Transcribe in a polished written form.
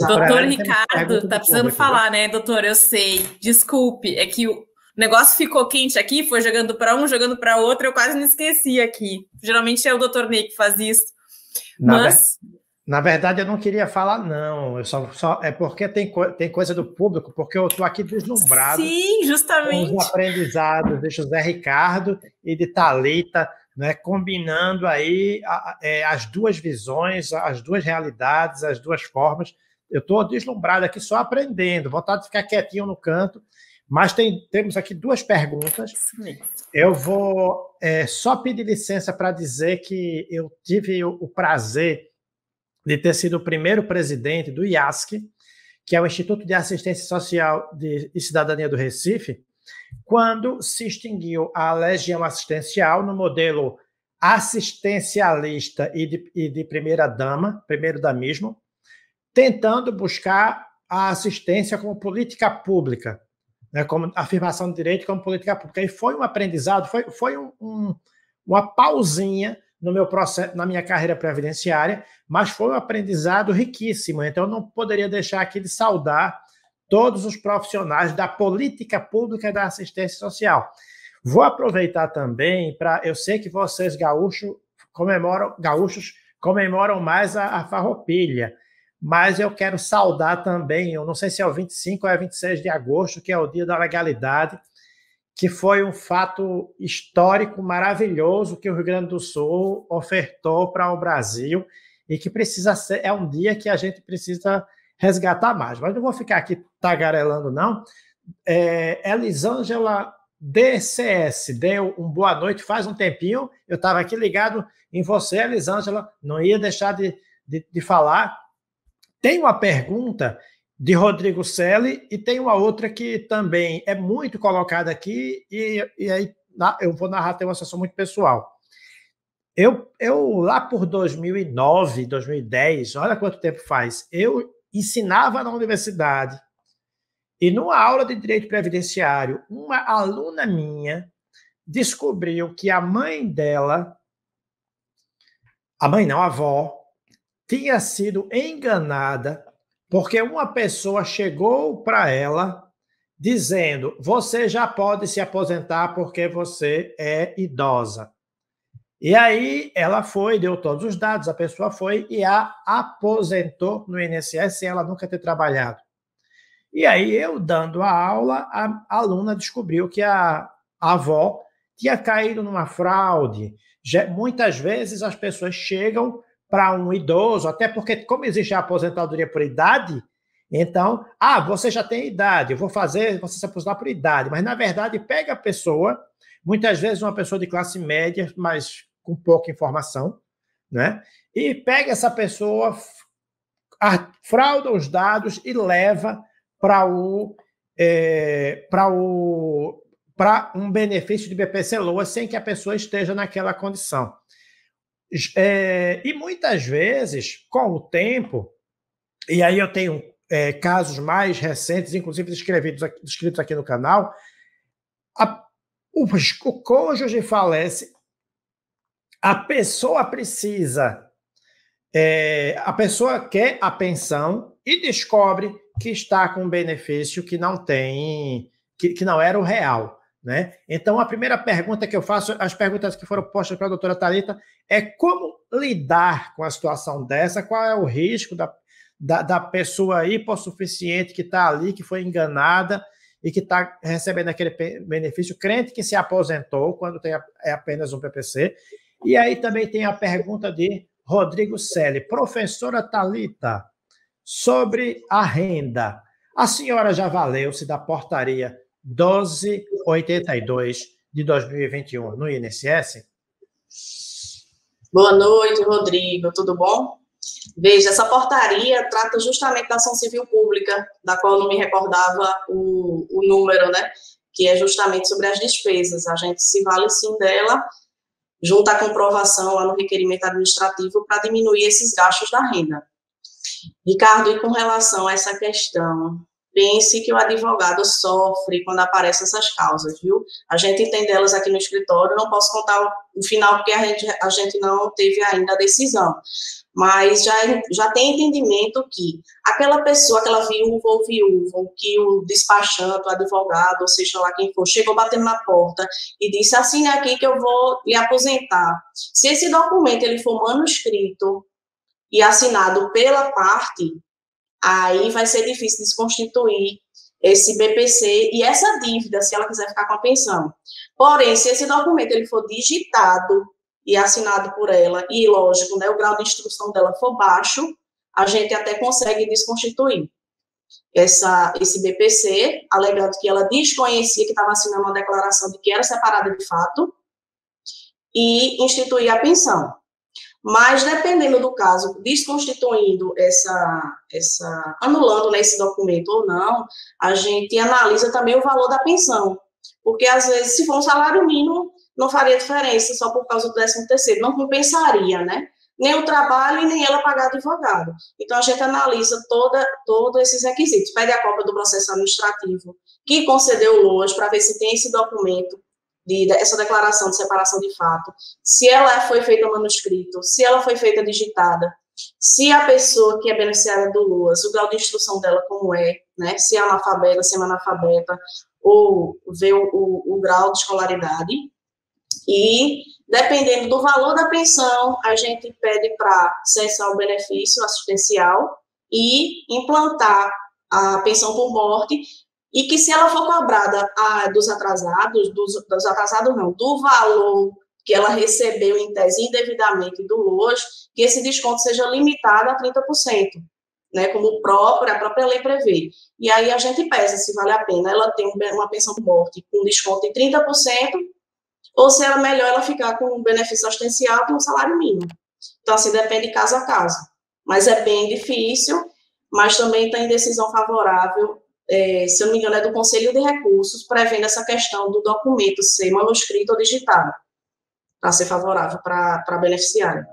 Doutor Ricardo, tá precisando falar, né, doutor? Eu sei. Desculpe, é que o negócio ficou quente aqui, foi jogando para um, jogando para outro, eu quase me esqueci aqui. Geralmente é o doutor Ney que faz isso. Na verdade, eu não queria falar, não. Eu é porque tem coisa do público, porque eu estou aqui deslumbrado. Sim, justamente. Com os aprendizados de José Ricardo e de Thalita, né, combinando aí as duas visões, as duas realidades, as duas formas. Eu estou deslumbrado aqui só aprendendo, vontade de ficar quietinho no canto, mas temos aqui duas perguntas. Eu vou só pedir licença para dizer que eu tive o prazer de ter sido o primeiro presidente do IASC, que é o Instituto de Assistência Social e Cidadania do Recife, quando se extinguiu a legião assistencial no modelo assistencialista e de primeira-dama, primeiro-damismo, tentando buscar a assistência como política pública, né, como afirmação de direito como política pública. E foi um aprendizado, foi uma pausinha no meu processo, na minha carreira previdenciária, mas foi um aprendizado riquíssimo. Então, eu não poderia deixar aqui de saudar todos os profissionais da política pública da assistência social. Vou aproveitar também para... Eu sei que vocês, gaúchos comemoram mais a Farroupilha, mas eu quero saudar também, eu não sei se é o 25 ou é 26 de agosto, que é o Dia da Legalidade, que foi um fato histórico maravilhoso que o Rio Grande do Sul ofertou para o Brasil e que precisa ser, é um dia que a gente precisa resgatar mais. Mas não vou ficar aqui tagarelando, não. Elisângela DCS deu um boa noite faz um tempinho, eu estava aqui ligado em você, Elisângela, não ia deixar de falar. Tem uma pergunta de Rodrigo Selle e tem uma outra que também é muito colocada aqui e aí eu vou narrar, tem uma sessão muito pessoal. Eu lá por 2009, 2010, olha quanto tempo faz, eu ensinava na universidade e numa aula de direito previdenciário, uma aluna minha descobriu que a mãe dela, a avó, tinha sido enganada porque uma pessoa chegou para ela dizendo: você já pode se aposentar porque você é idosa. E aí ela foi, deu todos os dados, a pessoa foi e a aposentou no INSS sem ela nunca ter trabalhado. E aí eu, dando a aula, a aluna descobriu que a avó tinha caído numa fraude. Muitas vezes as pessoas chegam para um idoso, até porque, como existe a aposentadoria por idade, então, você já tem idade, eu vou fazer você se aposentar por idade, mas, na verdade, pega a pessoa, muitas vezes uma pessoa de classe média, mas com pouca informação, né? E pega essa pessoa, frauda os dados e leva para um benefício de BPC-LOA sem que a pessoa esteja naquela condição. E muitas vezes, com o tempo, e aí eu tenho casos mais recentes, inclusive escritos aqui no canal, o cônjuge falece, a pessoa precisa, a pessoa quer a pensão e descobre que está com um benefício que não tem, que não era o real. Né? Então, a primeira pergunta que eu faço, as perguntas que foram postas para a doutora Thalita, é como lidar com a situação dessa, qual é o risco da pessoa hipossuficiente que está ali, que foi enganada e que está recebendo aquele benefício, crente que se aposentou quando é apenas um PPC. E aí também tem a pergunta de Rodrigo Selle. Professora Thalita, sobre a renda, a senhora já valeu-se da portaria 1282 de 2021 no INSS? Boa noite, Rodrigo, tudo bom? Veja, essa portaria trata justamente da ação civil pública, da qual eu não me recordava o número, né? Que é justamente sobre as despesas. A gente se vale sim dela, junto à comprovação lá no requerimento administrativo para diminuir esses gastos da renda. Ricardo, e com relação a essa questão pense que o advogado sofre quando aparecem essas causas, viu? A gente tem delas aqui no escritório, não posso contar o final, porque a gente não teve ainda a decisão, mas já tem entendimento que aquela pessoa, aquela viúva ou viúvo, que o despachante, o advogado, ou seja lá quem for, chegou batendo na porta e disse, assine aqui que eu vou lhe aposentar. Se esse documento ele for manuscrito e assinado pela parte, aí vai ser difícil desconstituir esse BPC e essa dívida, se ela quiser ficar com a pensão. Porém, se esse documento ele for digitado e assinado por ela, e lógico, né, o grau de instrução dela for baixo, a gente até consegue desconstituir esse BPC, alegando que ela desconhecia que estava assinando uma declaração de que era separada de fato, e instituir a pensão. Mas, dependendo do caso, desconstituindo anulando, né, esse documento ou não, a gente analisa também o valor da pensão. Porque, às vezes, se for um salário mínimo, não faria diferença só por causa do 13º, não compensaria, né? Nem o trabalho e nem ela pagar advogado. Então, a gente analisa todos esses requisitos. Pede a cópia do processo administrativo que concedeu o LOAS para ver se tem esse documento, essa declaração de separação de fato, se ela foi feita manuscrito, se ela foi feita digitada, se a pessoa que é beneficiária do LOAS, o grau de instrução dela como é, né, se é analfabeta, se é analfabeta, ou ver o grau de escolaridade, e dependendo do valor da pensão, a gente pede para cessar o benefício assistencial e implantar a pensão por morte, e que se ela for cobrada do valor que ela recebeu em tese indevidamente do LOAS, que esse desconto seja limitado a 30%, né, como a própria lei prevê. E aí a gente pesa se vale a pena ela ter uma pensão por morte com desconto de 30%, ou se era melhor ela ficar com um benefício assistencial com um salário mínimo. Então, assim, depende caso a caso. Mas é bem difícil, mas também tem decisão favorável, se eu não me engano, é do Conselho de Recursos, prevendo essa questão do documento ser manuscrito ou digitado, para ser favorável para a beneficiária.